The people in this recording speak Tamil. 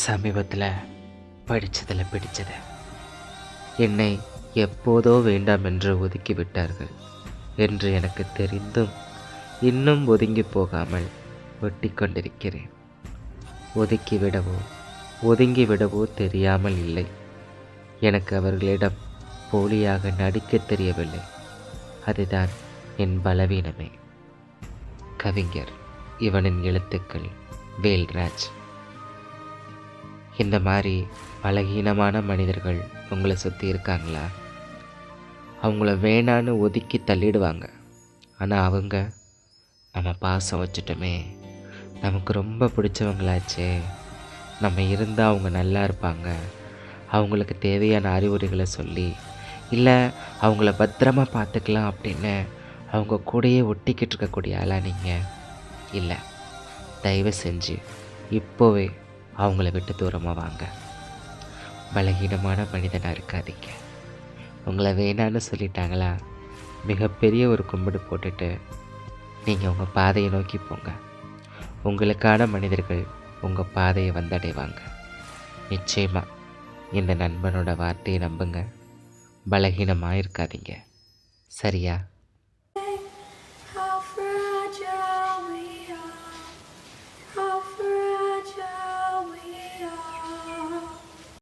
சமீபத்தில் படித்ததில் பிடிச்சது என்னை எப்போதோ வேண்டாம் என்று ஒதுக்கிவிட்டார்கள் என்று எனக்கு தெரிந்தும் இன்னும் ஒதுங்கி போகாமல் ஒட்டி கொண்டிருக்கிறேன். ஒதுக்கிவிடவோ ஒதுங்கிவிடவோ தெரியாமல் இல்லை. எனக்கு அவர்களிடம் போலியாக நடிக்க தெரியவில்லை. அதுதான் என் பலவீனமே. கவிஞர் இவனின் எழுத்துக்கள் வேல்ராஜ். இந்த மாதிரி பலகீனமான மனிதர்கள் உங்களை சுற்றி இருக்காங்களா? அவங்கள வேணான்னு ஒதுக்கி தள்ளிடுவாங்க. ஆனால் அவங்க நம்ம பாசம் வச்சுட்டோமே, நமக்கு ரொம்ப பிடிச்சவங்களாச்சே, நம்ம இருந்தால் அவங்க நல்லா இருப்பாங்க, அவங்களுக்கு தேவையான அறிவுரைகளை சொல்லி இல்லை அவங்கள பத்திரமா பார்த்துக்கலாம் அப்படின்னு அவங்க கூடயே ஒட்டிக்கிட்டு இருக்கக்கூடிய ஆளா நீங்கள்? இல்லை, தயவு செஞ்சு இப்போவே அவங்கள விட்டு தூரமாக வாங்க. பலகீனமான மனிதனாக இருக்காதீங்க. உங்களை வேணான்னு சொல்லிட்டாங்களா, மிகப்பெரிய ஒரு கும்பிடு போட்டுட்டு நீங்கள் உங்கள் பாதையை நோக்கி போங்க. உங்களுக்கான மனிதர்கள் உங்கள் பாதையை வந்தடைவாங்க. நிச்சயமாக இந்த நண்பனோட வார்த்தையை நம்புங்க. பலகீனமாக இருக்காதீங்க. சரியா? How fragile